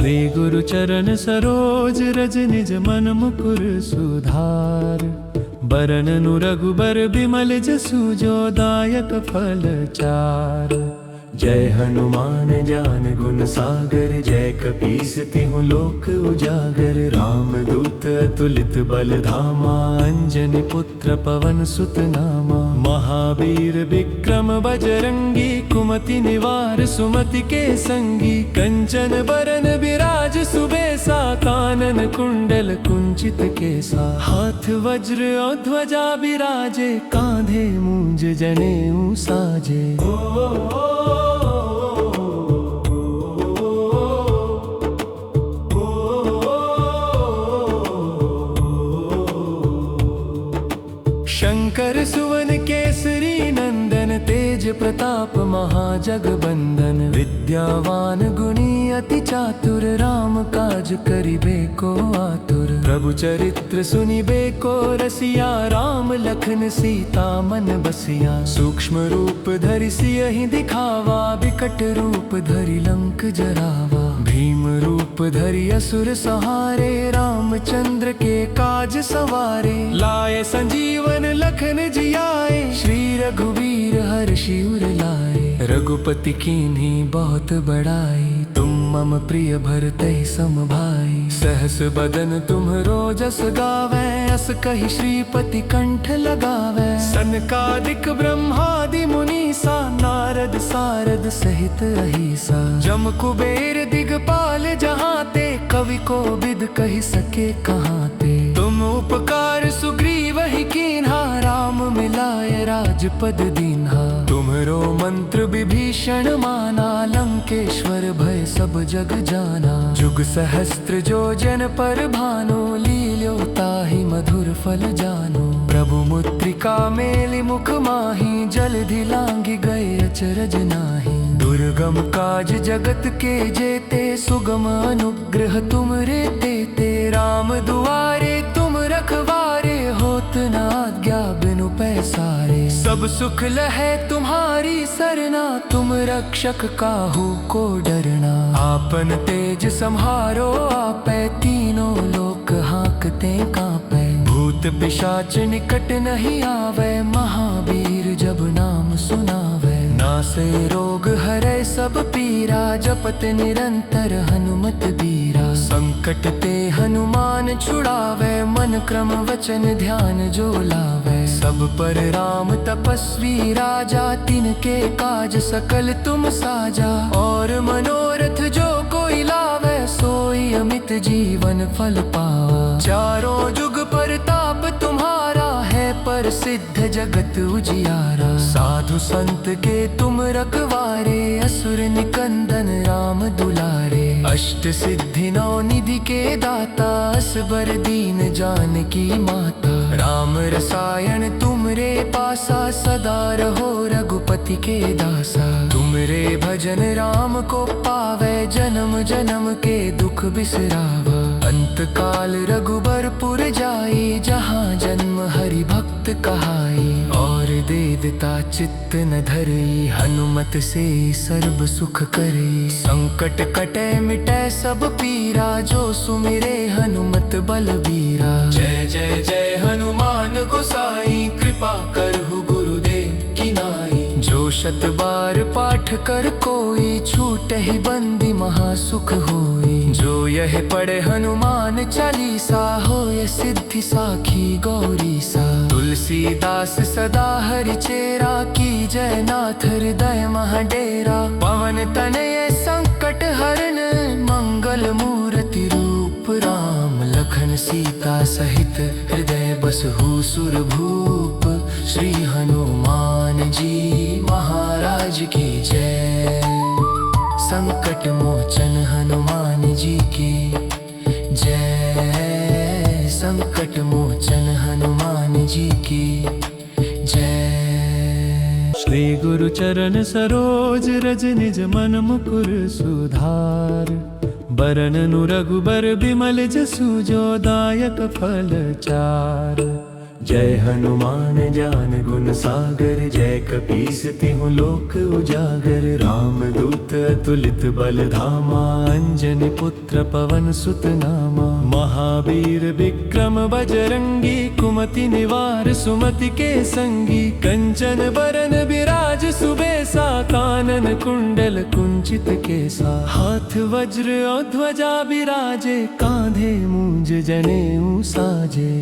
श्री गुरु चरण सरोज रज निज मन मुकुर सुधार। बरननु रघुबर बिमल जसु जो दायक फल चार। जय हनुमान ज्ञान गुण सागर जय कपीस तिहुँ लोक उजागर। राम दूत अतुलित बल धामा अंजनी पुत्र पवन सुत नामा। महावीर विक्रम बजरंगी कुमति निवार सुमति के संगी। कंचन बरन विराज सुबेसा कानन कुंडल कुंचित केसा। हाथ वज्र और ध्वजा विराजे कांधे मूंज जनेऊ साजे। शंकर सुवन केसरी नंदन तेज प्रताप महाजगबंदन। विद्यावान गुणी अति चातुर राम काज करिबे को आतुर। प्रभु चरित्र सुनिबे को रसिया राम लखन सीता मन बसिया। सूक्ष्म रूप धरि सियहि दिखावा बिकट रूप धरि लंक जरावा। भीम रूप धरि असुर सहारे रामचंद्र के काज सवारे। लाए संजीवन लखन जियाए श्री रघुवीर हर्षि उर लाए। रघुपति कीन्ही बहुत बड़ाई तुम मम प्रिय भरतहि सम भाई। सहस बदन तुम्हरो जस गावै अस कहि श्रीपति कंठ लगावै। सनकादिक ब्रह्मादि मुनीसा नारद सारद सहित अहिसा। जम कुबेर दिगपाल जहाते कवि को बिद कहि सके कहाते। तुम उपकार सुग्रीव ही कीन्हा राम मिलाय राजपद दीन्हा। तुम्हरो मंत्र विभीषण माना लंकेश्वर भय सब जग जाना। जुग सहस्त्र जो जन पर भानु लील्यो ताहि मधुर फल जानो। प्रभु मुद्रिका मेलि मुख माहि जलधि लांघि गए अचरज नाही। दुर्गम काज जगत के जेते सुगम अनुग्रह तुमरे तेते। राम दुआरे तुम रखवारे होत न आज्ञा बिनु पैसारे। सब सुख लहै तुम्हारी सरना तुम रक्षक काहू को डरना। आपन तेज सम्हारो आपै तीनों लोक हांकते कांपै। भूत पिशाच निकट नहीं आवे महावीर जब नाम सुनावे। नासे रोग हरै सब पीरा जपत निरंतर हनुमत बीरा। संकट ते हनुमान छुड़ावे मन क्रम वचन ध्यान जो लावे। सब पर राम तपस्वी राजा तिनके काज सकल तुम साजा। और मनोरथ जो कोई लावे सोई अमित जीवन फल पावा। चारों जुग परताप तुम्हारा है पर सिद्ध जगत उजियारा। साधु संत के तुम रखवारे असुर निकंदन राम दुलारे। अष्ट सिद्धि नौ निधि के दाता असबर दीन जानकी माता। राम रसायन तुमरे पासा सदा रहो रघुपति के दासा। तुमरे भजन राम को पावे जन्म जन्म के दुख बिसरावा। अंत काल रघुबरपुर जाई जहाँ जन्म हरि भक्त कहाई। और दे देता चित्त न धरई हनुमत से सर्व सुख करई। संकट कटे मिटै सब पीरा जो सुमिरे हनुमत बलबीरा। जय जय जय हनुमान गोसाई कृपा करहु गुरुदेव की नाई। जो शत बार पाठ कर कोई छूटहि बंदी महासुख होई। जो यह पढ़े हनुमान चालीसा होय सिद्धि साखी गौरी सा। तुलसीदास सदा हरि चेरा की जय नाथ हृदय महाडेरा। पवन तनय संकट हरण मंगल मूर्ति रूप राम। लखन सीता सहित हृदय बसहु सुरभूप। श्री हनुमान जी महाराज की जय। संकट मोचन हनुमान जी की जय। संकट मोचन हनुमान जी की जय। श्री गुरु चरण सरोज रज निज मन मुकुर सुधार। बरननु रघुबर बिमल जसु जो दायक फल चार। जय हनुमान ज्ञान गुण सागर, जय कपीस तिहुँ लोक उजागर। राम दूत अतुलित बल धामा, अंजनी पुत्र पवन सुत नामा। महावीर विक्रम बजरंगी, कुमति निवार सुमति के संगी। कंचन बरन बिराज सुबेसा, कानन कुंडल कुंचित केसा। हाथ वज्र और ध्वजा बिराजे, कांधे मूंज जनेऊ साजे।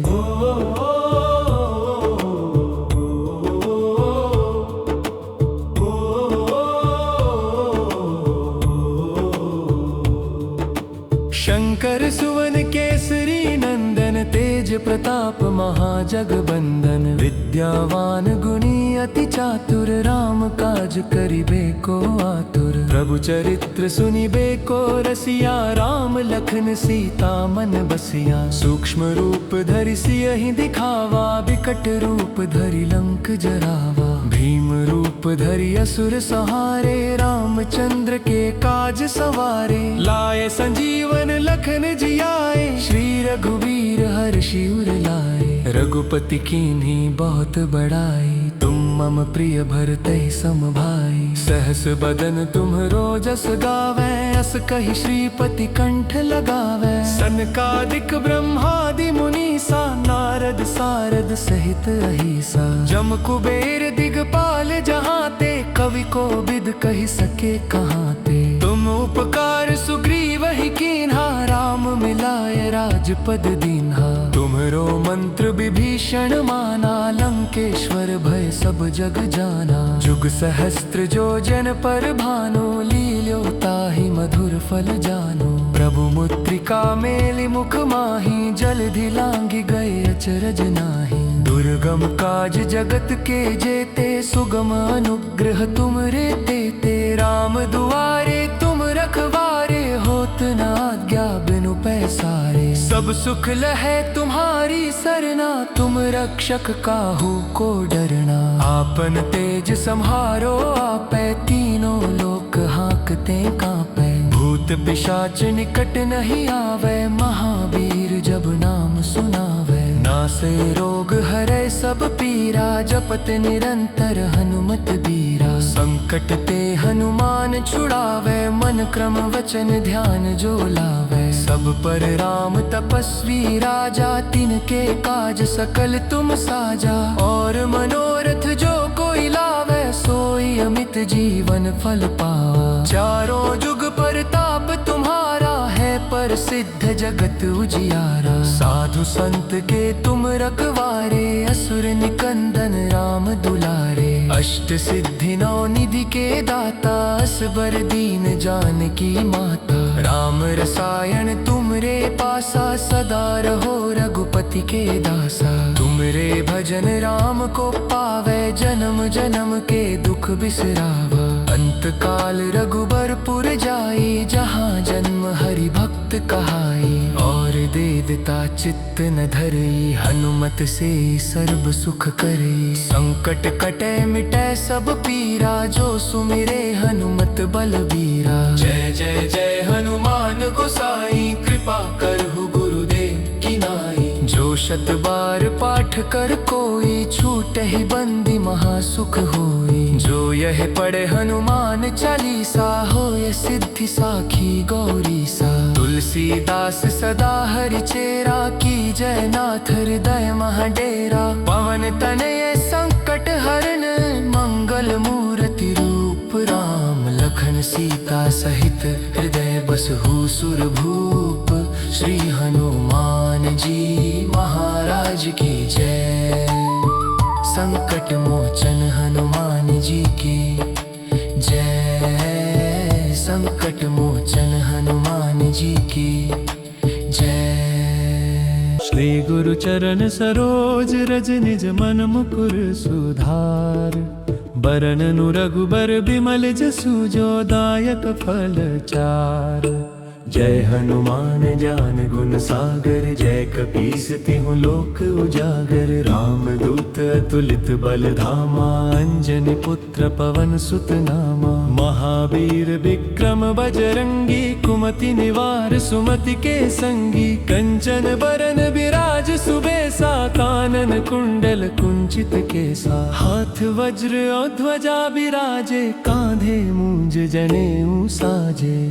शंकर सुवन केसरी नंदन, तेज प्रताप महाजगबंदन। विद्यावान गुणी अति चातुर, राम काज करिबे को आतुर। प्रभु चरित्र सुनिबे को रसिया, राम लखन सीता मन बसिया। सूक्ष्म रूप धरि सियहि दिखावा, विकट रूप धरि लंक जरावा। भीम रूप धरि असुर सहारे, रामचंद्र के काज सवारे। लाए संजीवन लखन जियाए, श्री रघुवीर हर्षि उर लाए। रघुपति कीन्ही बहुत बड़ाई, तुम मम प्रिय भरतहि सम भाई। सहस बदन तुम्हरो जस गावै, अस कहि श्रीपति कंठ लगावै। सनकादिक ब्रह्मादि मुनीसा, नारद सारद सहित अहिसा। जम कुबेर दिगपाल जहाते, कवि को बिद कहि सके कहाते। तुम उपकार सुग्रीव ही कीन्हा, राम मिलाय राजपद दीन्हा। तुम्हरो मंत्र विभीषण माना, लंकेश्वर भय सब जग जाना। जुग सहस्त्र जो जन पर भानु, लील्यो ताहि मधुर फल जानो। प्रभु मुद्रिका मेलि मुख माहि, जलधि लांघि गए अचरज नाही। दुर्गम काज जगत के जेते, सुगम अनुग्रह तुमरे तेते। राम दुआरे तुम रखवारे, होत न आज्ञा बिनु पैसारे। सब सुख लहै तुम्हारी सरना, तुम रक्षक काहू को डरना। आपन तेज सम्हारो आपै, तीनों लोक हांकते कांपै। भूत पिशाच निकट नहीं आवे, महावीर जब नाम सुनावे। नासे रोग हरै सब पीरा, जपत निरंतर हनुमत बीरा। संकट ते हनुमान छुड़ावे, मन क्रम वचन ध्यान जो लावे। सब पर राम तपस्वी राजा, तिनके काज सकल तुम साजा। और मनोरथ जो कोई लावे, सोई अमित जीवन फल पावा। चारों जुग परताप तुम्हारा है, प्रसिद्ध जगत उजियारा। साधु संत के तुम रखवारे, असुर निकंदन राम दुलारे। अष्ट सिद्धि नौ निधि के दाता, असबर दीन जानकी माता। राम रसायन तुमरे पासा, सदा रहो रघुपति के दासा। तुमरे भजन राम को पावे, जन्म जन्म के दुख बिसरावा। अंत काल रघुबरपुर जाई, जहाँ जन्म हरि भक्त कहाई। और दे देता चित्त न धरई, हनुमत से सर्व सुख करई। संकट कटे मिटै सब पीरा, जो सुमिरे हनुमत बलबीरा। जय जय जय हनुमान गोसाई, कृपा करहु गुरुदेव की नाई। जो शत बार पाठ कर कोई, छूटहि बंदी महासुख होई। जो यह पढ़े हनुमान चालीसा, होय सिद्धि साखी गौरी सा। तुलसीदास सदा हरि चेरा, की जय नाथ हृदय महाडेरा। पवन तनय संकट हरन, मंगल मूर्ति रूप राम। लखन सीता सहित हृदय बसहु सुरभूप। श्री हनुमान जी महाराज की जय। संकट मोचन हनुमान जी की जय। संकट मोचन हनुमान जी की जय। श्री गुरु चरण सरोज रज, निज मन मुकुर सुधार। बरननु रघुबर बिमल जसु, जो दायक फल चार। जय हनुमान ज्ञान गुण सागर, जय कपीस तिहुँ लोक उजागर। राम दूत अतुलित बल धामा, अंजनी पुत्र पवन सुत नामा। महावीर विक्रम बजरंगी, कुमति निवार सुमति के संगी। कंचन बरन बिराज सुबेसा, सुबेसा, कानन कुंडल कुंचित केसा। हाथ वज्र और ध्वजा बिराजे, कांधे मूंज जनेऊ साजे।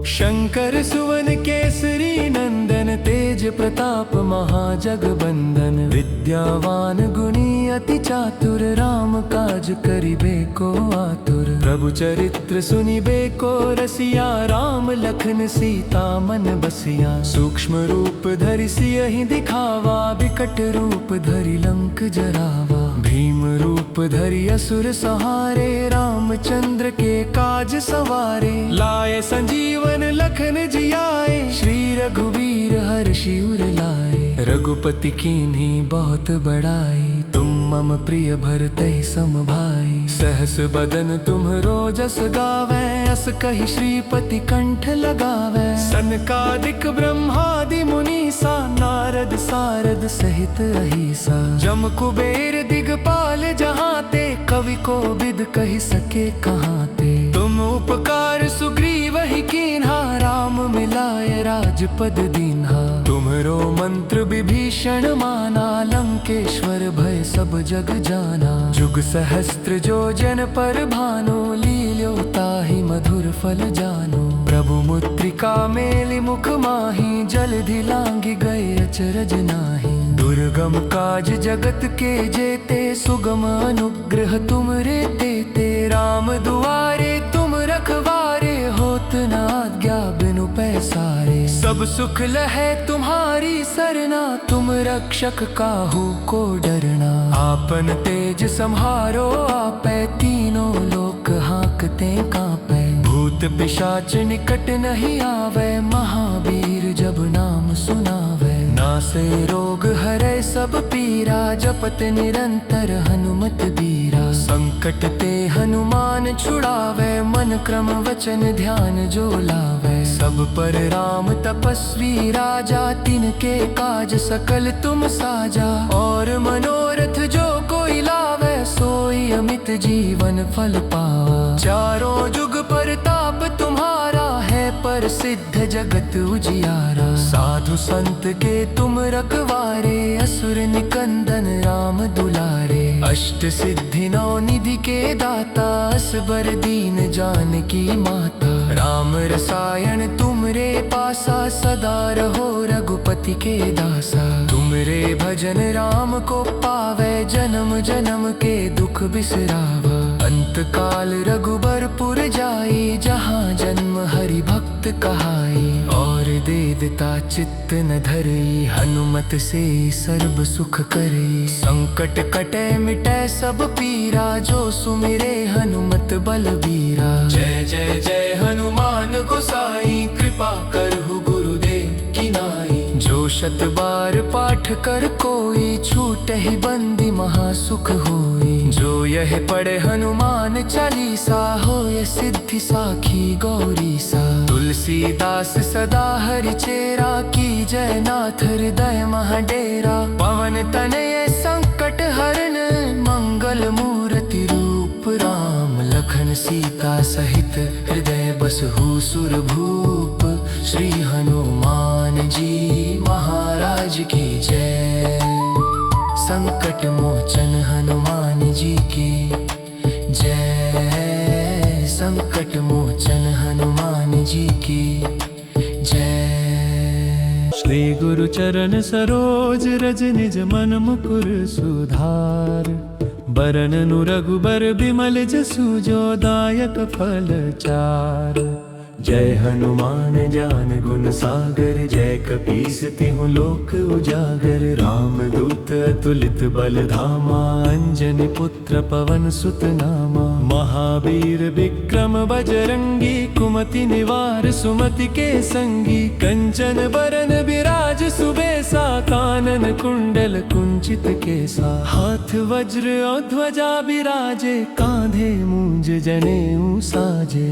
शंकर सुवन केसरी नंदन, तेज प्रताप महाजगबंदन। विद्यावान गुणी अति चातुर, राम काज करिबे को आतुर। प्रभु चरित्र सुनिबे को रसिया, राम लखन सीता मन बसिया। सूक्ष्म रूप धरि सियहि दिखावा, विकट रूप धरि लंक जरावा। भीम रूप धरि असुर सहारे, रामचंद्र के काज सवारे। लाए संजीवन लखन जियाए, श्री रघुवीर हर्षि उर लाए। रघुपति कीन्ही बहुत बड़ाई, तुम मम प्रिय भरतहि सम भाई। सहस बदन तुम्हरो जस गावै, अस कहि श्रीपति कंठ लगावै। सनकादिक ब्रह्मादि मुनीसा, नारद सारद सहित अहिसा। जम कुबेर दिगपाल जहाते, कवि को विद कहि सके कहाते। तुम उपकार सुग्रीव ही कीन्हा, राम मिलाए राजपद दीन्हा। तुम्हरो मंत्र विभीषण माना, लंकेश्वर भय सब जग जाना। जुग सहस्त्र जो जन पर भानो, लील्यो ताहि मधुर फल जानो। प्रभु मुद्रिका मेलि मुख माहि, जलधि लांघि गए अचरज नाही। दुर्गम काज जगत के जेते, सुगम अनुग्रह तुमरे तेते। राम दुआरे तुम रखवारे, होत न आज्ञा बिनु पैसारे। सब सुख लहै तुम्हारी सरना, तुम रक्षक काहू को डरना। आपन तेज सम्हारो आपै, तीनों लोक हांकते कांपै। भूत पिशाच निकट नहीं आवे, महावीर जब नाम सुनावे। नासे रोग हरै सब पीरा, जपत निरंतर हनुमत बीरा। संकट ते हनुमान छुड़ावे, मन क्रम वचन ध्यान जो लावे। सब पर राम तपस्वी राजा, तिनके काज सकल तुम साजा। और मनोरथ जो कोई लावे, सोई अमित जीवन फल पावा। चारों जुग परताप तुम्हारा है, पर सिद्ध जगत उजियारा। साधु संत के तुम रखवारे, असुर निकंदन राम दुलारे। अष्ट सिद्धि नौ निधि के दाता, असबर दीन जानकी माता। राम रसायन तुमरे पासा, सदा रहो रघुपति के दासा। तुमरे भजन राम को पावे, जन्म जन्म के दुख बिसरावा। अंत काल रघुबरपुर जाई, जहाँ जन्म हरि भक्त कहाई। और दे देता चित्त न धरई, हनुमत से सर्ब सुख करई। संकट कटे मिटे सब पीरा, जो सुमिरे हनुमत बलबीरा। जय जय जय हनुमान गोसाई, कृपा करहु गुरुदेव की नाई। जो शत बार पाठ कर कोई, छूटहि बंदी महासुख होई। जो यह पढ़े हनुमान चालीसा, होय सिद्धि साखी गौरी सा। तुलसीदास सदा हरि चेरा, की जय नाथ हृदय महाडेरा। पवन तनय संकट हरन, मंगल मूर्ति रूप राम। लखन सीता सहित हृदय बसहु सुरभूप। श्री हनुमान जी महाराज की जय। संकट मोचन हनुमान जी की जय। संकट मोचन हनुमान जी की जय। श्री गुरु चरण सरोज रज, निज मन मुकुर सुधार। बरननु रघुबर बिमल जसु, जो दायक फल चार। जय हनुमान ज्ञान गुण सागर, जय कपीस तिहु लोक उजागर। राम दूत अतुलित बल धामा, अंजनी पुत्र पवन सुत नामा। महावीर विक्रम बजरंगी, कुमति निवार सुमति के संगी। कंचन बरन बिराज सुबेसा, कानन कुंडल कुंचित केसा। हाथ वज्र और ध्वजा बिराजे, कांधे मूंज जनेऊ साजे।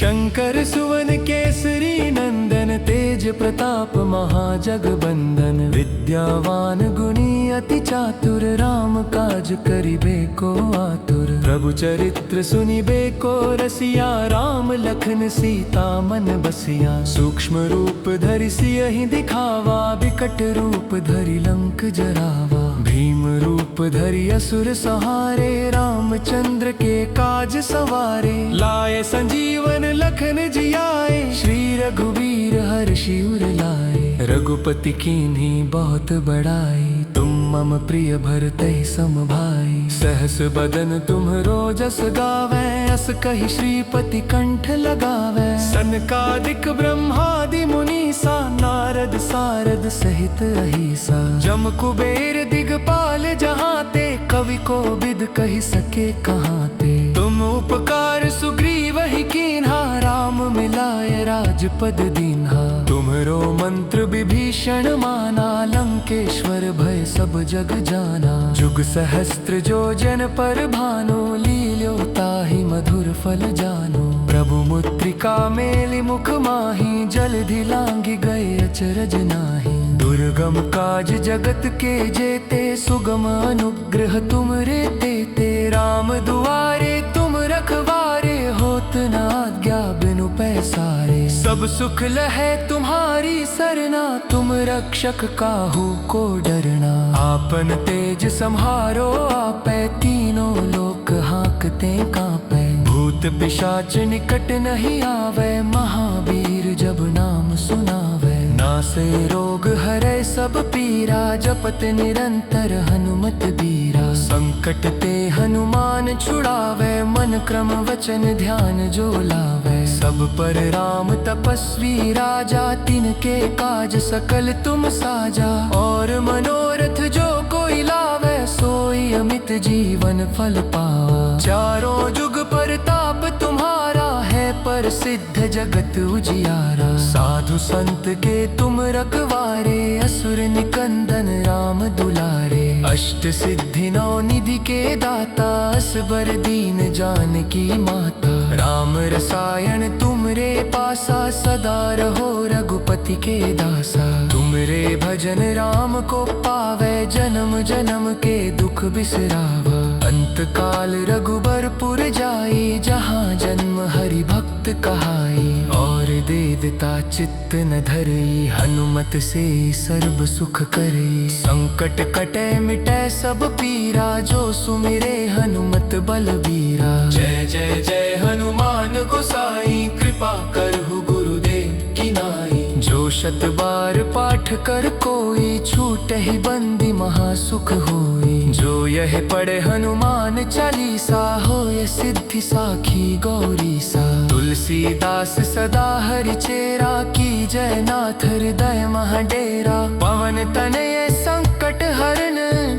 शंकर सुवन केसरी नंदन तेज प्रताप महाजगबंदन विद्यावान गुणी अति चातुर राम काज करिबे को आतुर प्रभु चरित्र सुनिबे को रसिया राम लखन सीता मन बसिया सूक्ष्म रूप धरि सियहि दिखावा विकट रूप धरि लंक जरावा भीम रूप धरि असुर सहारे रामचंद्र के काज सवारे लाए संजीवन लखन जियाए श्री रघुवीर हर्षि उर लाए रघुपति कीन्ही बहुत बड़ाई तुम मम प्रिय भरतहि सम भाई सहस बदन तुम्हरो जस गावे अस कहि श्रीपति कंठ लगावे सनकादिक ब्रह्मादि मुनीसा नारद सारद सहित अहिसा जम कुबेर दिगपाल जहाते कवि को बिद कहि सके कहाते तुम उपकार सुग्रीव ही कीन्हा राम मिलाए राजपद दीन्हा तुम्हरो मंत्र विभीषण माना लंकेश्वर भय सब जग जाना जुग सहस्त्र जो जन पर भानु लील्यो ताहि मधुर फल जानो प्रभु मुद्रिका मेलि मुख माही जलधि लांघि गए अचरज नाही दुर्गम काज जगत के जेते सुगम अनुग्रह तुम रे तेते राम दुआरे तुम रखवारे होत न आज्ञा बिनु पैसारे सब सुख लहे तुम्हारी सरना तुम रक्षक काहू को डरना आपन तेज सम्हारो आपै तीनों लोक हांकते कांपै भूत पिशाच निकट नहीं आवे महावीर जब नाम सुनावे नासे रोग हरै सब पीरा जपत निरंतर हनुमत बीरा संकट ते हनुमान छुड़ावे मन क्रम वचन ध्यान जो लावे सब पर राम तपस्वी राजा तिनके काज सकल तुम साजा और मनोरथ जो कोई लावे सोई अमित जीवन फल पावा चारों जुग परताप तुम्हारा है पर सिद्ध जगत उजियारा साधु संत के तुम रखवारे असुर निकंदन राम दुलारे अष्ट सिद्धि नौ निधि के दाता असबर दीन जानकी माता राम रसायन तुमरे पासा सदा रहो रघुपति के दासा तुमरे भजन राम को पावे जन्म जन्म के दुख बिसरावा अंत काल रघुबरपुर जाई जहाँ जन्म हरि भक्त कहाई और दे देता चित्त न धरई हनुमत से सर्व सुख करई संकट कटे मिटे सब पीरा जो सुमिरे हनुमत बलबीरा जय जय जय हनुमान गोसाई कृपा करहु गुरुदेव की नाई जो शत बार पाठ कर कोई छूटहि बंदी महासुख होई जो यह पढ़े हनुमान चालीसा होय सिद्धि साखी गौरी सा तुलसीदास सदा हरि चेरा की जय नाथ हृदय महाडेरा पवन तनय संकट हरन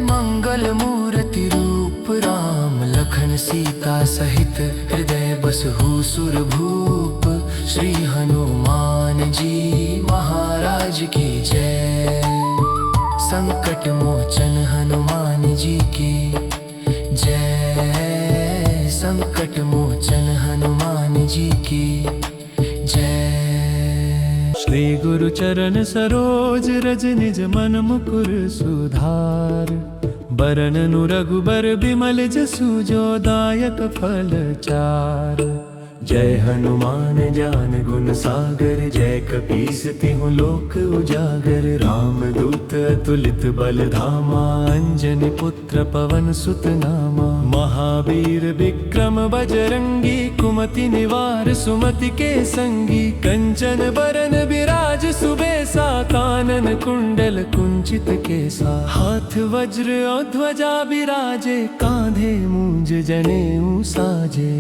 मंगल मूर्ति रूप राम लखन सीता सहित हृदय बसहु सुर भूप श्री हनुमान जी महाराज की जय संकट मोचन हनुमान जी की जय संकट मोचन हनुमान जी की जय श्री गुरु चरण सरोज रज निज मन मुकुर सुधार बरननु रघुबर बिमल जसु जो दायक फल चार जय हनुमान ज्ञान गुण सागर जय कपीस तिहुँ लोक उजागर राम दूत अतुलित बल धामा अंजनी पुत्र पवन सुत नामा महावीर विक्रम बजरंगी कुमति निवार सुमति के संगी कंचन बरन विराज सुबेसा कानन कुंडल कुंचित केसा हाथ वज्र और ध्वजा विराजे कांधे मूंज जनेऊ साजे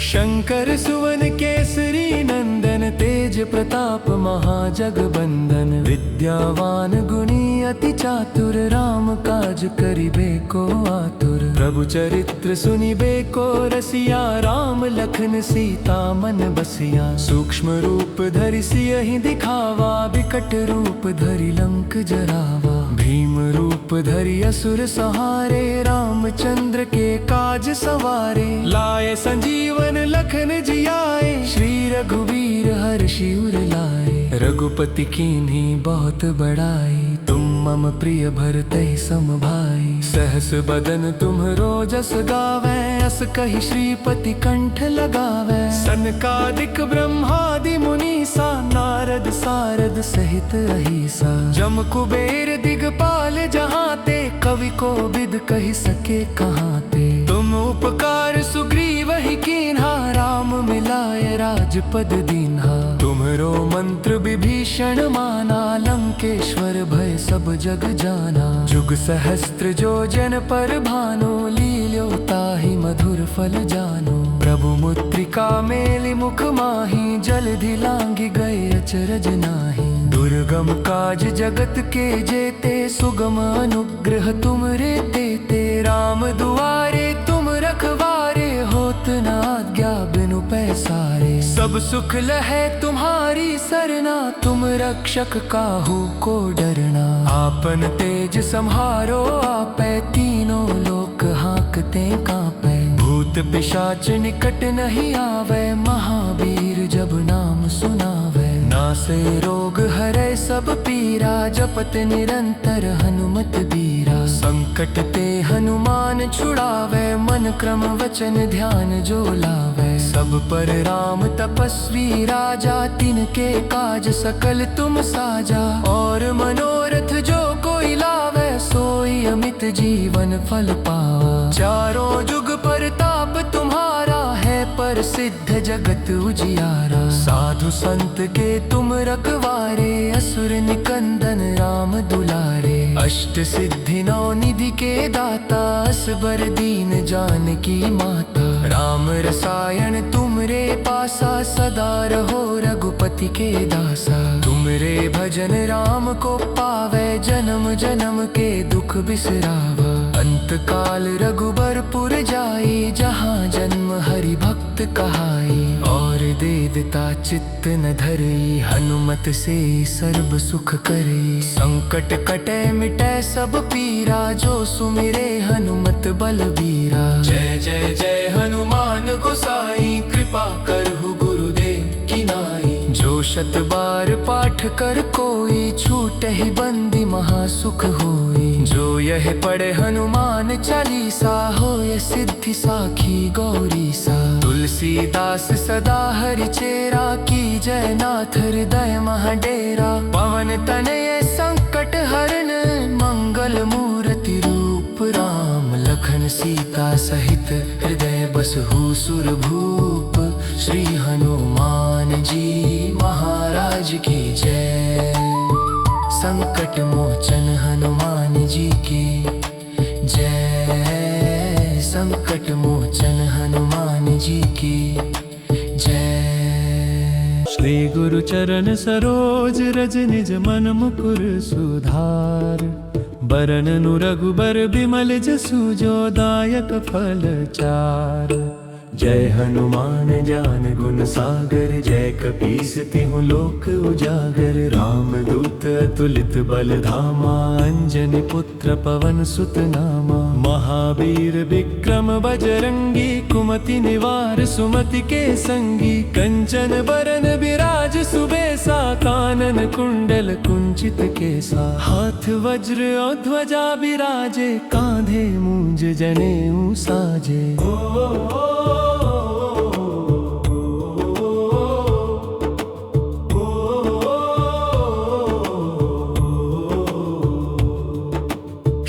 शंकर सुवन केसरी नंदन तेज तेज प्रताप महाजगबंदन विद्यावान गुणी अति चातुर राम काज करिबे को आतुर प्रभु चरित्र सुनिबे को रसिया राम लखन सीता मन बसिया सूक्ष्म रूप धरि सियहि दिखावा बिकट रूप धरि लंक जरावा भीम रूप धरि असुर सहारे रामचंद्र के काज सवारे लाए संजीवन लखन जियाए श्री रघुवीर हर्षि उर लाए रघुपति कीन्ही बहुत बड़ाई तुम मम प्रिय भरतहि सम भाई सहस बदन तुम्हरो जस गावै अस कहि श्रीपति कंठ लगावै सनकादिक ब्रह्मादि मुनीसा नारद सारद सहित अहिसा जम कुबेर दिगपाल जहाते कवि को बिद कहि सके कहाते तुम उपकार सुग्रीव ही कीन्हा राम मिलाय राजपद दीन्हा तुम्हरो मंत्र विभीषण माना लंकेश्वर भय सब जग जाना जुग सहस्त्र जो जन पर भानो लील्यो ताहि मधुर फल जानो प्रभु मुद्रिका मेलि मुख माही जलधि लांघि गए अचरज नाही दुर्गम काज जगत के जेते सुगम अनुग्रह तुमरे तेते राम दुआरे तुम रखवारे होत न आज्ञा बिनु पैसारे सब सुख लहै तुम्हारी सरना तुम रक्षक काहू को डरना आपन तेज सम्हारो आपै तीनों लोक हाँकते कांपै भूत पिशाच निकट नहीं आवे महावीर जब नाम सुनावे नासे रोग हरै सब पीरा जपत निरंतर हनुमत बीरा संकट ते हनुमान छुड़ावे मन क्रम वचन ध्यान जो लावे सब पर राम तपस्वी राजा तिनके काज सकल तुम साजा और मनोरथ जो कोई लावे सोई अमित जीवन फल पावा चारों जुग परताप तुम्हारा है पर सिद्ध जगत उजियारा साधु संत के तुम रखवारे असुर निकंदन राम दुलारे अष्ट सिद्धि नौ निधि के दाता असबर दीन जानकी माता राम रसायन तुमरे पासा सदा रहो रघुपति के दासा तुमरे भजन राम को पावे जन्म जन्म के दुख बिसरावा अंत काल रघुबरपुर जाई जहाँ जन्म हरि भक्त कहाई और दे देता चित्त न धरई हनुमत से सर्व सुख करई संकट कटे मिटे सब पीरा जो सुमिरे हनुमत बलबीरा जय जय जय हनुमान गोसाई कृपा करहु गुरुदेव की नाई जो शत बार पाठ कर कोई छूटहि बंदी महासुख होई जो यह पढ़े हनुमान चालीसा होय सिद्धि साखी गौरी सा तुलसीदास सदा हरि चेरा की जय नाथ हृदय महाडेरा पवन तनय संकट हरण मंगल मूर्ति रूप राम लखन सीता सहित हृदय बसहु सुरभूप श्री हनुमान जी महाराज की जय संकट मोचन हनुमान जी की जय संकट मोचन हनुमान जी की जय श्री गुरु चरण सरोज रज निज मन मुकुर सुधार बरननु रघुबर बिमल जसु जो दायक फल चार जय हनुमान ज्ञान गुण सागर जय कपीस तिहुँ लोक उजागर राम दूत अतुलित बल धामा अंजनी पुत्र पवन सुत नामा महावीर विक्रम बजरंगी कुमति निवार सुमति के संगी कंचन बरन बिराज सुबेसा कानन कुंडल कुंचित केसा हाथ वज्र और ध्वजा बिराजे कांधे मूंज जनेऊ साजे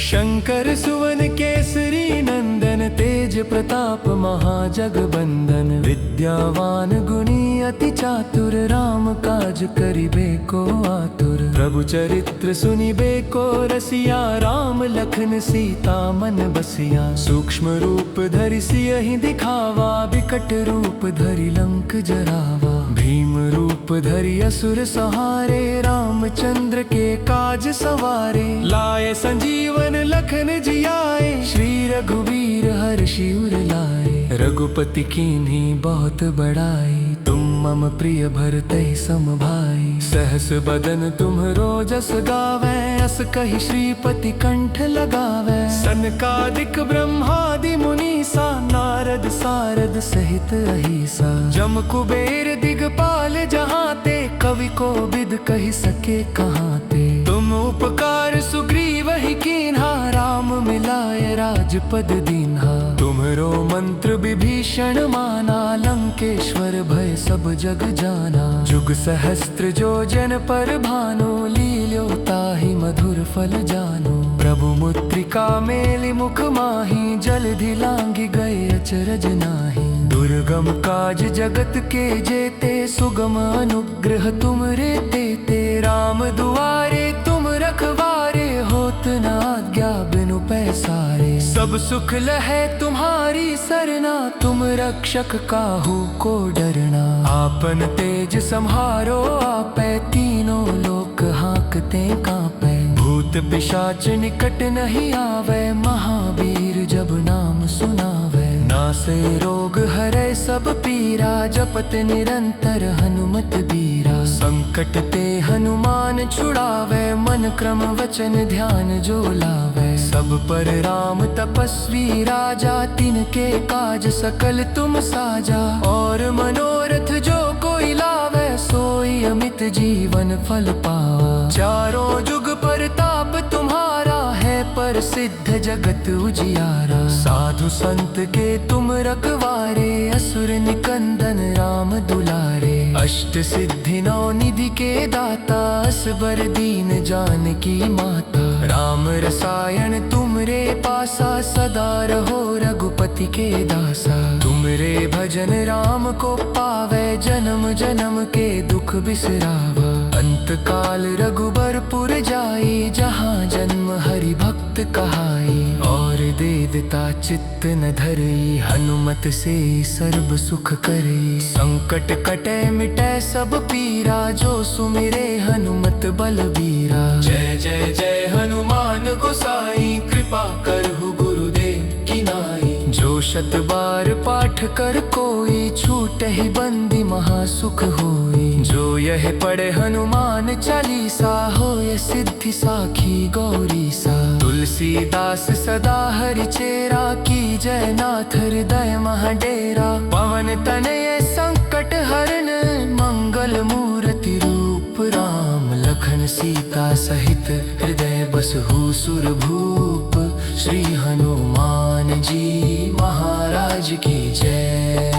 शंकर सुवन केसरी नंदन तेज प्रताप महाजगबंदन विद्यावान गुणी अति चातुर राम काज करिबे को आतुर प्रभु चरित्र सुनिबे को रसिया राम लखन सीता मन बसिया सूक्ष्म रूप धरि सियहि दिखावा बिकट रूप धरि लंक जरावा भीम रूप रूप धरि असुर सहारे, रामचंद्र के काज सवारे। लाए संजीवन लखन जियाए, श्री रघुवीर हर्षि उर लाए। रघुपति कीन्ही बहुत बड़ाई, तुम मम प्रिय भरतहि सम भाई। सहस बदन तुम्हरो जस गावै, अस कहि श्रीपति कंठ लगावै। सनकादिक ब्रह्मादि मुनीसा, नारद सारद सहित अहिसा। जम कुबेर दिगपाल जहाते, कवि को बिद कहि सके कहाते। तुम उपकार सुग्रीव ही कीन्हा, राम मिलाय राजपद दीन्हा। तुम्हरो मंत्र विभीषण माना, लंकेश्वर भय सब जग जाना। जुग सहस्त्र जो जन पर भानो, लील्यो ताहि मधुर फल जानो। प्रभु मुद्रिका मेलि मुख माहि, जलधि लांघि गए अचरज नाही। दुर्गम काज जगत के जेते, सुगम अनुग्रह तुमरे तेते। राम दुआरे तुम रखवारे, होत न आज्ञा बिनु पैसारे। सब सुख लहै तुम्हारी सरना, तुम रक्षक काहू को डरना। आपन तेज सम्हारो आपै, तीनों लोक हांकते कांपै। भूत पिशाच निकट नहीं आवे, महावीर जब नाम सुनावे। नासे रोग हरै सब पीरा, जपत निरंतर हनुमत बीरा। संकट ते हनुमान छुड़ावे, मन क्रम वचन ध्यान जो लावे। सब पर राम तपस्वी राजा, तिनके काज सकल तुम साजा। और मनोरथ जो कोई लावे, सोई अमित जीवन फल पावा। चारों जुग परताप तुम्हारा है, प्रसिद्ध जगत उजियारा। साधु संत के तुम रखवारे, असुर निकंदन राम दुलारे। अष्ट सिद्धि नौ निधि के दाता, असबर दीन जानकी माता। राम रसायन तुमरे पासा, सदा रहो रघुपति के दासा। तुमरे भजन राम को पावे, जन्म जन्म के दुख बिसरावा। अंत काल रघुबरपुर जाई, जहाँ जन्म हरि भक्त कहाई। और दे देता चित्त न धरई, हनुमत से सर्व सुख करई। संकट कटे मिटै सब पीरा, जो सुमिरे हनुमत बलबीरा। जय जय जय हनुमान गोसाई, कृपा करहु गुरुदेव की नाई। जो शत बार पाठ कर कोई, छूटहि बंदी महासुख होई। जो यह पढ़े हनुमान चालीसा, होय सिद्धि साखी गौरी सा। तुलसीदास सदा हरि चेरा, की जय नाथ हृदय महाडेरा। पवन तनय संकट हरन, मंगल मूर्ति रूप राम। लखन सीता सहित हृदय बसहु सुरभूप। श्री हनुमान जी महाराज की जय।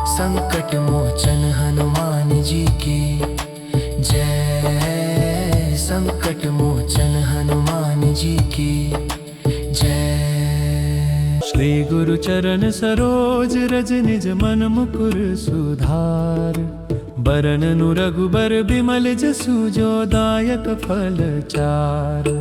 संकट मोचन हनुमान जी की जय। संकट मोचन हनुमान जी की जय। श्री गुरु चरण सरोज रज, निज मन मुकुर सुधार। बरननु रघुबर बिमल जसु, जो दायक फल चार।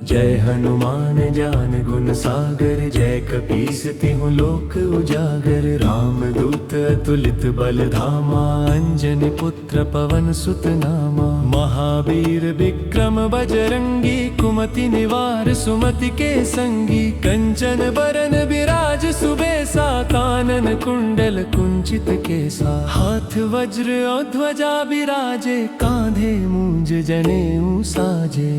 जय हनुमान ज्ञान गुण सागर, जय कपीस तिहुँ लोक उजागर। राम दूत अतुलित बल धामा, अंजनी पुत्र पवन सुत नामा। महावीर विक्रम बजरंगी, कुमति निवार सुमति के संगी। कंचन बरन बिराज सुबेसा, कानन कुंडल कुंचित केसा। हाथ वज्र और ध्वजा बिराजे, कांधे मूंज जनेऊ साजे।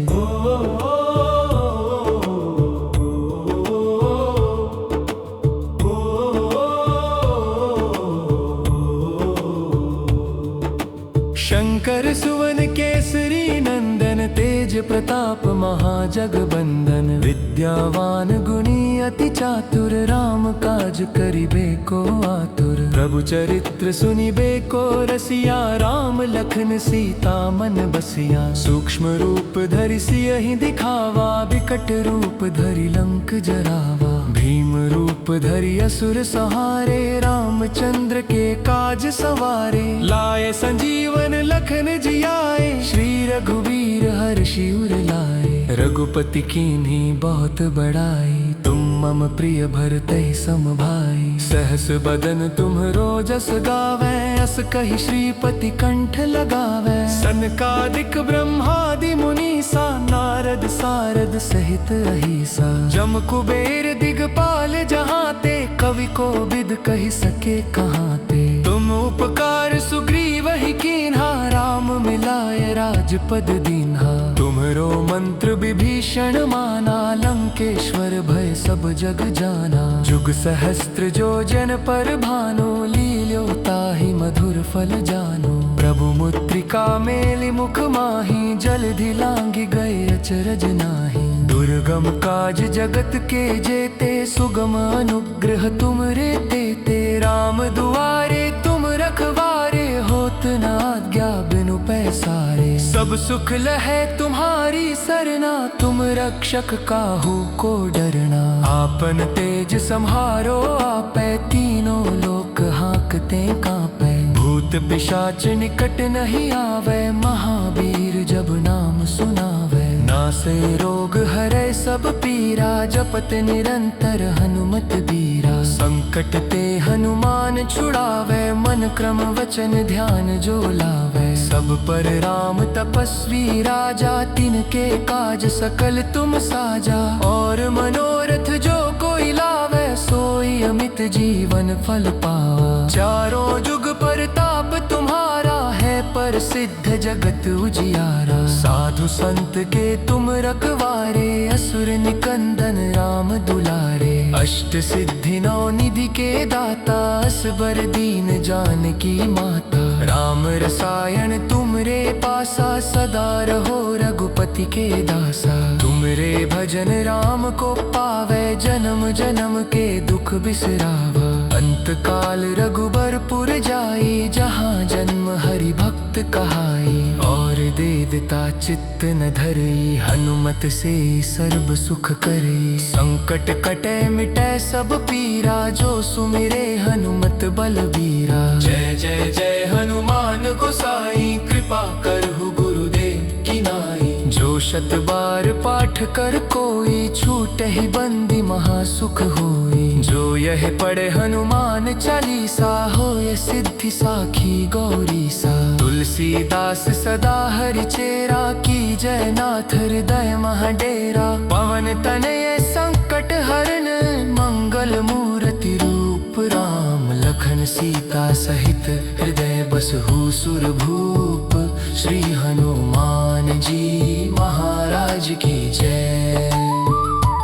शंकर सुवन केसरी नंदन, तेज प्रताप महाजगबंदन। विद्यावान गुणी अति चातुर, राम काज करिबे को आतुर। प्रभु चरित्र सुनिबे को रसिया, राम लखन सीता मन बसिया। सूक्ष्म रूप धरि सियहि दिखावा, विकट रूप धरि लंक जरावा। भीम रूप धरि असुर सहारे, रामचंद्र के काज सवारे। लाए संजीवन लखन जियाए, श्री रघुवीर हर्षि उर लाए। रघुपति कीन्ही बहुत बड़ाई, तुम मम प्रिय भरते सम भाई। सहस बदन तुम्हरो जस गावे, अस कहि श्रीपति कंठ लगावे। सनकादिक ब्रह्मादि मुनीसा, नारद सारद सहित अहिसा। जम कुबेर दिगपाल जहाते, कवि को विद कहि सके कहाते। तुम उपकार सुग्रीव ही कीन्हा, राम मिलाय राजपद दीन्हा। तुम्हरो मंत्र विभीषण माना, लंकेश्वर भय सब जग जाना। जुग सहस्त्र जो जन पर भानो, लील्यो ताहि मधुर फल जानो। प्रभु मुद्रिका मेलि मुख माहि, जलधि लांघि गए अचरज नाही। दुर्गम काज जगत के जेते, सुगम अनुग्रह तुमरे तेते। राम दुआरे तुम रखवारे, होत न आज्ञा बिनु पैसारे। सब सुख लहै तुम्हारी सरना, तुम रक्षक काहू को डरना। आपन तेज सम्हारो आपै, तीनों लोक हाँकते कांपै। भूत पिशाच निकट नहीं आवे, महावीर जब नाम सुनावे। नासे रोग हरै सब पीरा, जपत निरंतर हनुमत बीरा। संकट ते हनुमान छुड़ावे, मन क्रम वचन ध्यान जो लावे। सब पर राम तपस्वी राजा, तिनके काज सकल तुम साजा। और मनोरथ जो कोई लावे, सोई अमित जीवन फल पावा। चारों जुग परताप तुम्हारा है, पर सिद्ध जगत उजियारा। साधु संत के तुम रखवारे, असुर निकंदन राम दुलारे। अष्ट सिद्धि नौ निधि के दाता, असबर दीन जानकी माता। राम रसायन तुमरे पासा, सदा रहो रघुपति के दासा। तुमरे भजन राम को पावे, जन्म जन्म के दुख बिसरावा। अंत काल रघुबरपुर जाई, जहाँ जन्म हरि भक्त कहाई। और दे देता चित्त न धरई, हनुमत से सर्व सुख करई। संकट कटे मिटे सब पीरा, जो सुमिरे हनुमत बलबीरा। जय जय जय हनुमान गोसाई, कृपा करहु गुरुदेव की नाई। जो शत बार पाठ कर कोई, छूटे ही बंदी महासुख होई। जो यह पढ़े हनुमान चालीसा, होय सिद्धि साखी गौरी सा। तुलसीदास सदा हरि चेरा, की जय नाथ हृदय महाडेरा। पवन तनय संकट हरन, मंगल मूर्ति रूप राम। लखन सीता सहित हृदय बसहु सुरभूप। श्री हनुमान जी महाराज की जय।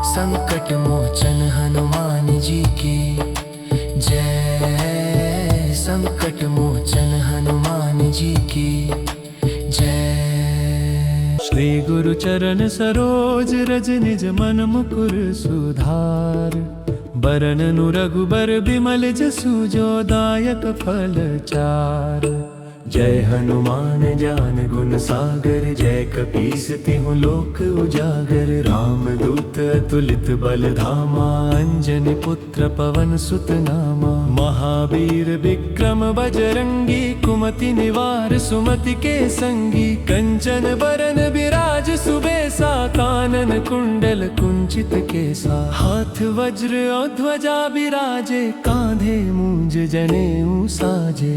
संकट मोचन हनुमान जी की जय। संकट मोचन हनुमान जी की जय। श्री गुरु चरण सरोज रज, निज मन मुकुर सुधार। बरननु रघुबर बिमल जसु, जो दायक फल चार। जय हनुमान ज्ञान गुण सागर, जय कपीस तिहु लोक उजागर। राम दूत अतुलित बल धामा, अंजनी पुत्र पवन सुत नामा। महावीर विक्रम बजरंगी, कुमति निवार सुमति के संगी। कंचन बरन विराज सुबेसा, कानन कुंडल कुंचित केसा। हाथ वज्र और ध्वजा विराजे, कांधे मूंज जनेऊ साजे।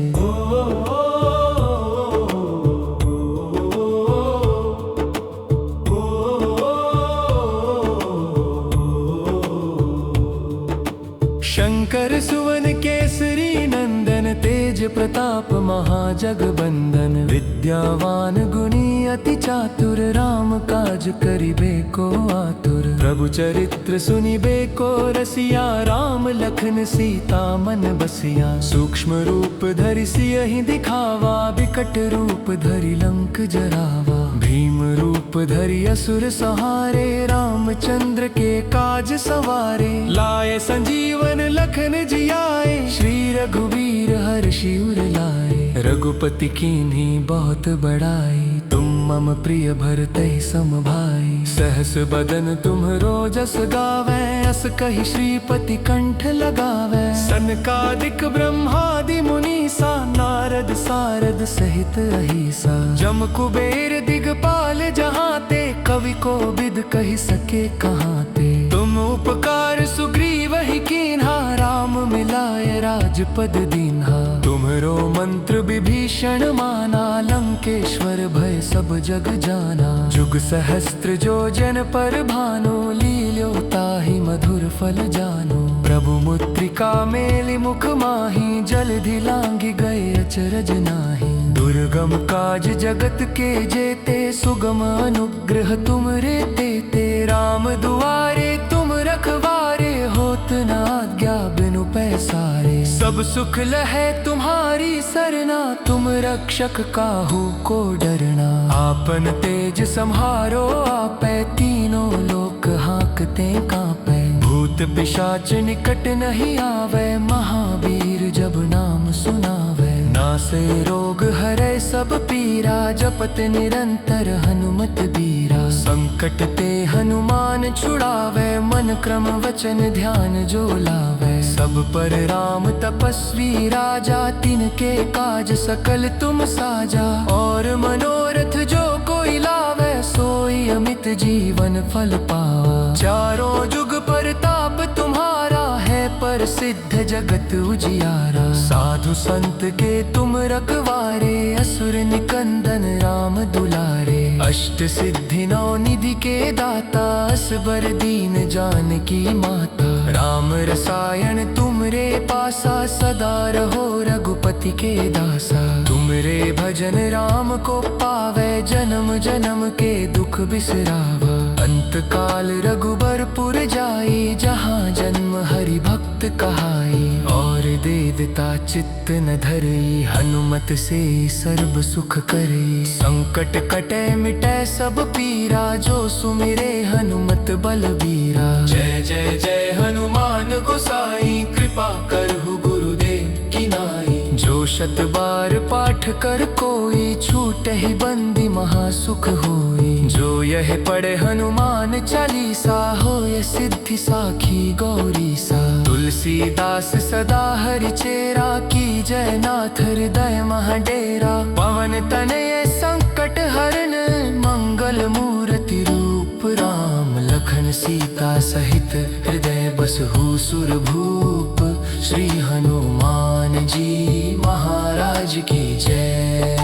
शंकर सुवन केसरी नंदन, तेज प्रताप महाजगबंदन। विद्यावान गुणी अति चातुर, राम काज करिबे को आतुर। प्रभु चरित्र सुनिबे को रसिया, राम लखन सीता मन बसिया। सूक्ष्म रूप धरि सियहि दिखावा, विकट रूप धरि लंक जरावा। भीम रूप धरि असुर सहारे, रामचंद्र के काज सवारे। लाए संजीवन लखन जियाए, श्री रघुवीर हर्षि उर लाए। रघुपति कीन्ही बहुत बड़ाई, तुम मम प्रिय भरते सम भाई। सहस बदन तुम्हरो जस गावे, अस कहि श्रीपति कंठ लगावे। सनकादिक ब्रह्मादि मुनीसा, नारद सारद सहित अहिसा। जम कुबेर दिगपाल जहाते, कवि को विद कहि सके कहाते। तुम उपकार सुग्रीव ही कीन्हा, राम मिलाय राजपद दीन्हा। तुम्हरो मंत्र विभीषण माना, लंकेश्वर भय सब जग जाना। जुग सहस्त्र जो जन पर भानु, लील्यो ताहि मधुर फल जानो। प्रभु मुद्रिका मेलि मुख माहि, जलधि लांघि गए अचरज नाही। दुर्गम काज जगत के जेते, सुगम अनुग्रह तुमरे तेते। राम दुआरे तुम रखवारे, होत न आज्ञा बिनु पैसारे। सब सुख लहै तुम्हारी सरना, तुम रक्षक काहू को डरना। आपन तेज सम्हारो आपै, तीनों लोक हाँकते कांपै। भूत पिशाच निकट नहीं आवे, महावीर जब नाम सुनावे। नासे रोग हरै सब पीरा, जपत निरंतर हनुमत बीरा। संकट ते हनुमान छुड़ावे, मन क्रम वचन ध्यान जो लावे। सब पर राम तपस्वी राजा, तिनके काज सकल तुम साजा। और मनोरथ जो कोई लावे, सोई अमित जीवन फल पावा। चारों जुग परताप तुम्हारा है, पर सिद्ध जगत उजियारा। साधु संत के तुम रखवारे, असुर निकंदन राम दुलारे। अष्ट सिद्धि नौ निधि के दाता, असबर दीन जानकी माता। राम रसायन तुमरे पासा, सदा रहो रघुपति के दासा। तुमरे भजन राम को पावे, जन्म जन्म के दुख बिसरावा। अंत काल रघुबरपुर जाई, जहाँ जन्म हरि भक्त कहाई। और देदता चित्त न धरई, हनुमत से सर्व सुख करई। संकट कटे मिटै सब पीरा, जो सुमिरे हनुमत बलबीरा। जय जय जय हनुमान गोसाई, कृपा करहु गुरुदेव की नाई। जो शत बार पाठ कर कोई, छूटहि बंदी महासुख होई। जो यह पढ़े हनुमान चालीसा, होय सिद्धि साखी गौरी सा। तुलसीदास सदा हरि चेरा, की जय नाथ हृदय महाडेरा। पवन तनय संकट हरन, मंगल मूर्ति रूप राम। लखन सीता सहित हृदय बसहु सुरभूप। श्री हनुमान जी महाराज की जय।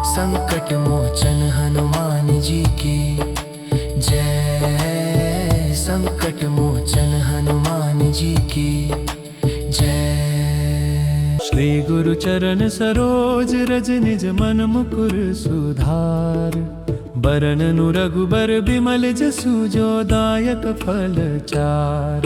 संकट मोचन हनुमान जी की जय। संकट मोचन हनुमान जी की जय। श्री गुरु चरण सरोज रज, निज मन मुकुर सुधार। बरननु रघुबर बिमल जसु, जो दायक फल चार।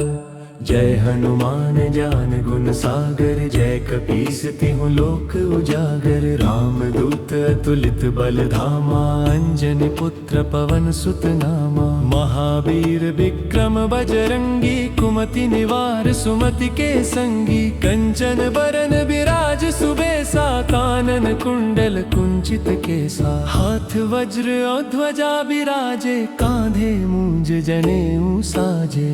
जय हनुमान ज्ञान गुण सागर, जय कपीस तिहुँ लोक उजागर। राम दूत अतुलित बल धामा, अंजनी पुत्र पवन सुत नामा। महावीर विक्रम बजरंगी, कुमति निवार सुमति के संगी। कंचन बरन विराज सुबेसा, कानन कुंडल कुंचित केसा। हाथ वज्र और ध्वजा विराजे, कांधे मूंज जनेऊ साजे।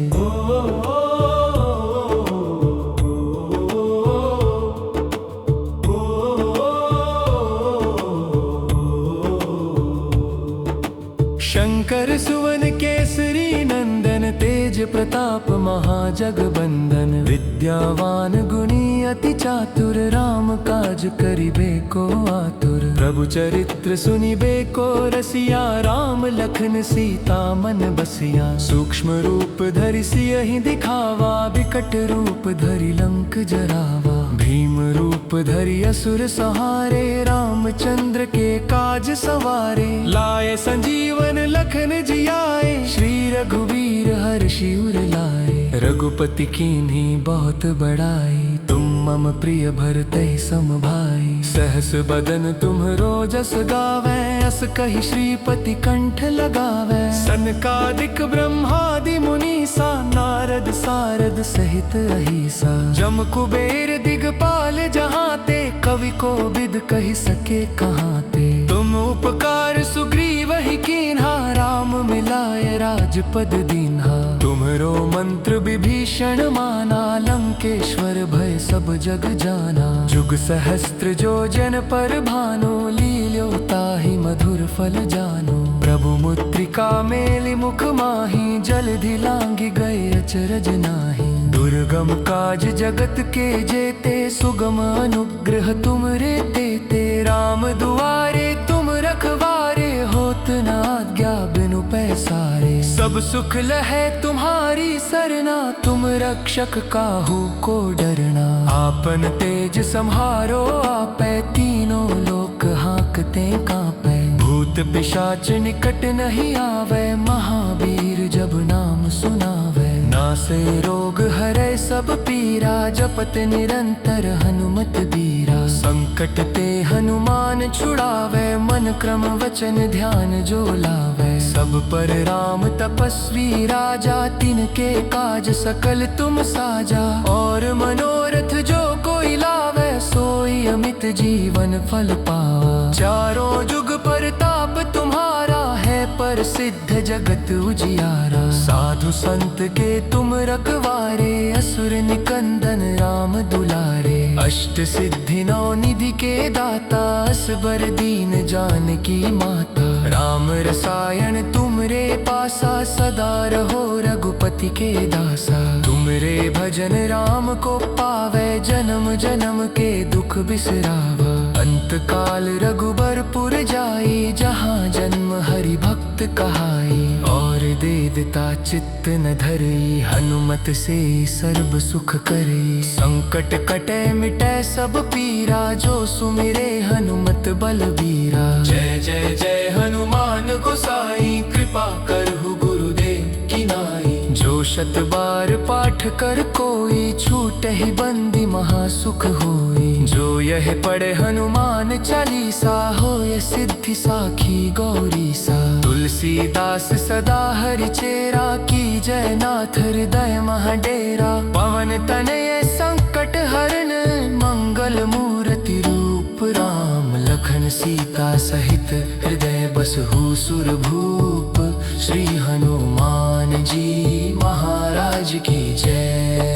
शंकर सुवन केसरी नंदन, तेज प्रताप महाजगबंदन। विद्यावान गुणी अति चातुर, राम काज करिबे को आतुर। प्रभु चरित्र सुनिबे को रसिया, राम लखन सीता मन बसिया। सूक्ष्म रूप धरि सियहि दिखावा, विकट रूप धरि लंक जरावा। भीम रूप धरि असुर सहारे, रामचंद्र के काज सवारे। लाए संजीवन लखन जियाए, श्री रघुवीर हर्षि उर लाए। रघुपति कीन्ही बहुत बड़ाई, तुम मम प्रिय भरतहि सम भाई। सहस बदन तुम्हरो जस गावै, अस कहि श्रीपति कंठ लगावै। सनकादिक ब्रह्मादि मुनीसा, नारद सारद सहित अहिसा। जम कुबेर दिगपाल जहाते, कवि को बिद कहि सके कहाते। तुम उपकार सुग्रीव ही कीन्हा, राम मिलाय राजपद दीन्हा। तुम्हरो मंत्र विभीषण माना, लंकेश्वर भय सब जग जाना। जुग सहस्त्र जो जन पर भानु, लील्यो ताहि मधुर फल जानो। प्रभु मुद्रिका मेलि मुख माहि, जल्दी लांघि गए अचरज नाही। दुर्गम काज जगत के जेते, सुगम अनुग्रह तुम रे तेते। राम दुआरे तुम रखवारे, होत न आज्ञा बिनु पैसारे। सब सुख लहै तुम्हारी सरना, तुम रक्षक काहू को डरना। आपन तेज सम्हारो आपै, तीनों लोक हाँकते कांपै। भूत पिशाच निकट नहीं आवे, महावीर जब नाम सुनावे। नासे रोग हरै सब पीरा, जपत निरंतर हनुमत बीरा। संकट ते हनुमान छुड़ावे, मन क्रम वचन ध्यान जो लावे। सब पर राम तपस्वी राजा, तिनके काज सकल तुम साजा। और मनोरथ जो कोई लावे, सोई अमित जीवन फल पावा। चारों जुग परताप तुम्हारा है, पर सिद्ध जगत उजियारा। साधु संत के तुम रखवारे, असुर निकंदन राम दुलारे। अष्ट सिद्धि नौ निधि के दाता, असबर दीन जानकी माता। राम रसायन तुम रे पासा, सदा रहो रघुपति के दासा। तुम रे भजन राम को पावे, जन्म जन्म के दुख बिसरावा। अंत काल रघुबरपुर जाई, जहाँ जन्म हरि भक्त कहाई। और दे देता चित्त न धरई, हनुमत से सर्व सुख करई। संकट कटे मिटै सब पीरा, जो सुमिरे हनुमत बलबीरा। जय जय जय हनुमान गोसाई, कृपा करहु गुरुदेव की नाई। जो शत बार पाठ कर कोई, छूटहि बंदी महासुख होई। जो यह पढ़े हनुमान चालीसा, होय सिद्धि साखी गौरी सा। तुलसीदास सदा हरि चेरा, की जय नाथ हृदय महाडेरा। पवन तनय संकट हरण, मंगल मूर्ति रूप राम। लखन सीता सहित हृदय बसहु सुरभूप। श्री हनुमान जी महाराज की जय।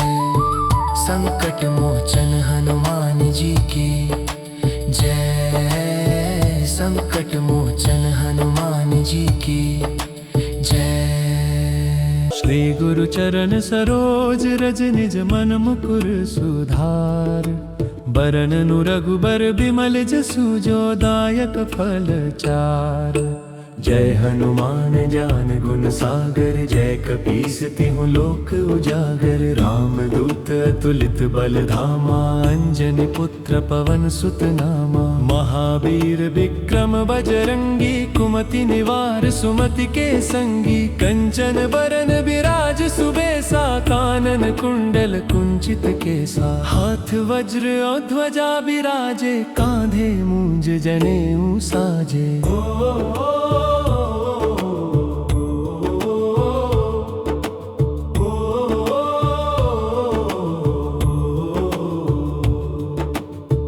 संकट मोचन हनुमान जी की जय। संकट मोचन हनुमान जी की जय। श्री गुरु चरण सरोज रज, निज मन मुकुर सुधार। बरननु रघुबर बिमल जसु, जो दायक फल चार। जय हनुमान ज्ञान गुण सागर, जय कपीस तिहुँ लोक उजागर। राम दूत अतुलित बल धामा, अंजनी पुत्र पवन सुत नामा। महावीर विक्रम बजरंगी, कुमति निवार सुमति के संगी। कंचन बरन बिराज सुबेसा, कानन कुंडल कुंचित केसा। हाथ वज्र और ध्वजा बिराजे, कांधे मूंज जनेऊ साजे।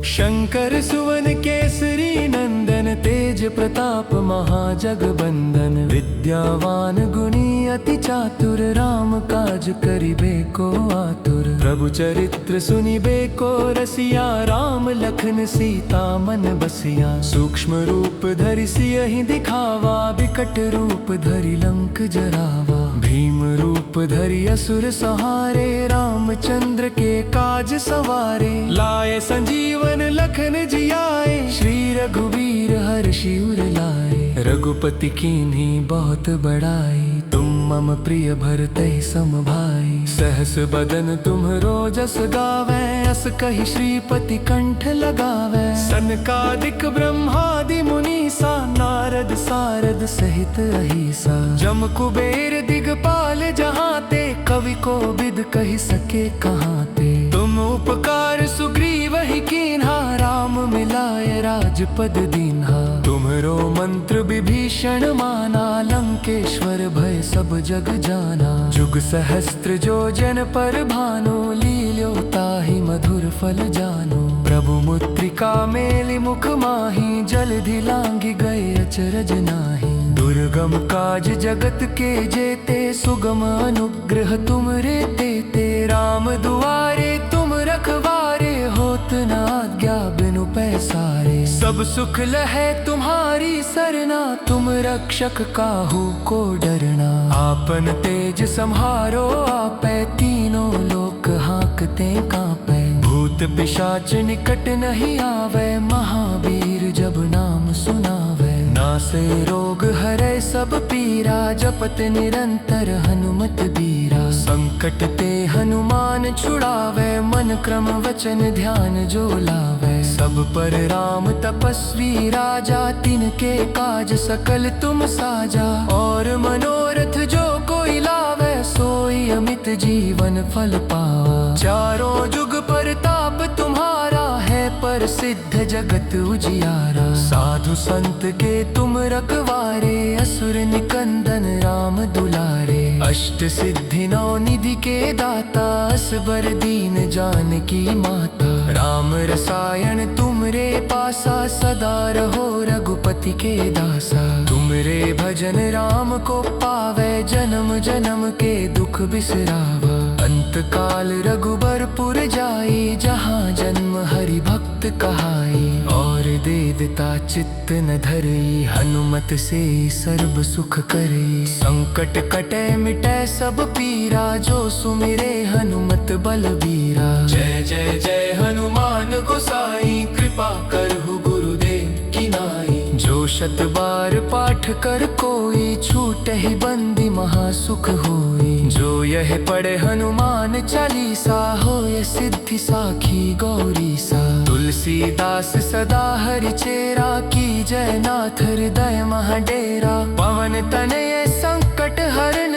शंकर सुवन केसरी नंदन, तेज प्रताप महाजगबंदन। विद्यावान गुणी अति चातुर, राम काज करिबे को आतुर। प्रभु चरित्र सुनिबे को रसिया, राम लखन सीता मन बसिया। सूक्ष्म रूप धरि सियहि दिखावा, बिकट रूप धरि लंक जरावा। भीम रूप धरि असुर सहारे, रामचंद्र के काज सवारे। लाए संजीवन लखन जियाए, श्री रघुवीर हर्षि उर लाए। रघुपति कीन्ही बहुत बड़ाई, तुम मम प्रिय भरतहि सम भाई। सहस बदन तुम्हरो जस गावै, अस कहि श्रीपति कंठ लगावै। सनकादिक ब्रह्मादि मुनीसा, नारद सारद सहित अहिसा। जम कुबेर दिगपाल जहाते, कवि को बिद कहि सके कहाते। तुम उपकार सुग्रीव ही कीन्हा, राम मिलाय राजपद दीन्हा। तुम्हरो मंत्र विभीषण माना, लंकेश्वर भय सब जग जाना। जुग सहस्त्र जो जन पर भानु, लील्यो ताहि मधुर फल जानु। प्रभु मुद्रिका मेलि मुख माहि, जलधि लांघि गए अचरज नाही। दुर्गम काज जगत के जेते, सुगम अनुग्रह तुम रे तेते। राम दुआरे तुम रखवारे, होत भक्त न आज्ञा बिनु पैसारे। सब सुख लहे तुम्हारी सरना, तुम रक्षक काहू को डरना। आपन तेज संहारो आपे, तीनों लोक हाँकते कांपे। भूत पिशाच निकट नहीं आवे, महावीर जब नाम सुनावे। नासे रोग हरे सब पीरा, जपत निरंतर हनुमत बीरा। संकट ते हनुमान छुड़ावे, मन क्रम वचन ध्यान जो लावे। सब पर राम तपस्वी राजा, तिनके काज सकल तुम साजा। और मनोरथ जो कोई लावे, सोई अमित जीवन फल पावा। चारों जुग परताप तुम्हारा है, पर सिद्ध जगत उजियारा। साधु संत के तुम रखवारे, असुर निकंदन राम दुलारे। अष्ट सिद्धि नौ निधि के दाता, असबर दीन जानकी माता। राम रसायन तुमरे पासा, सदा रहो रघुपति के दासा। तुमरे भजन राम को पावे, जन्म जन्म के दुख बिसरावा। अंत काल रघुबरपुर जाई, जहाँ जन्म हरि भक्त कहाई। और दे देता चित्त न धरई, हनुमत से सर्व सुख करई। संकट कटे मिटे सब पीरा, जो सुमिरे हनुमत बलबीरा। जय जय जय हनुमान गोसाई, कृपा करहु गुरुदेव की नाई। जो शत बार पाठ कर कोई, छूटे ही बंदी महासुख होई। जो यह पढ़े हनुमान चालीसा, होय सिद्धि साखी गौरी सा। तुलसीदास सदा हरि चेरा, की जय नाथ हृदय महाडेरा। पवन तनय संकट हरन,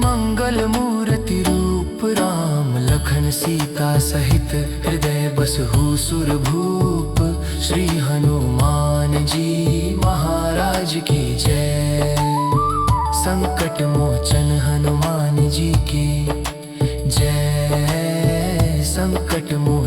मंगल मूर्ति रूप राम। लखन सीता सहित हृदय बसहु सुरभूप। श्री हनुमान जी महाराज की जय। संकट मोचन हनुमान जी की जय। संकट मोचन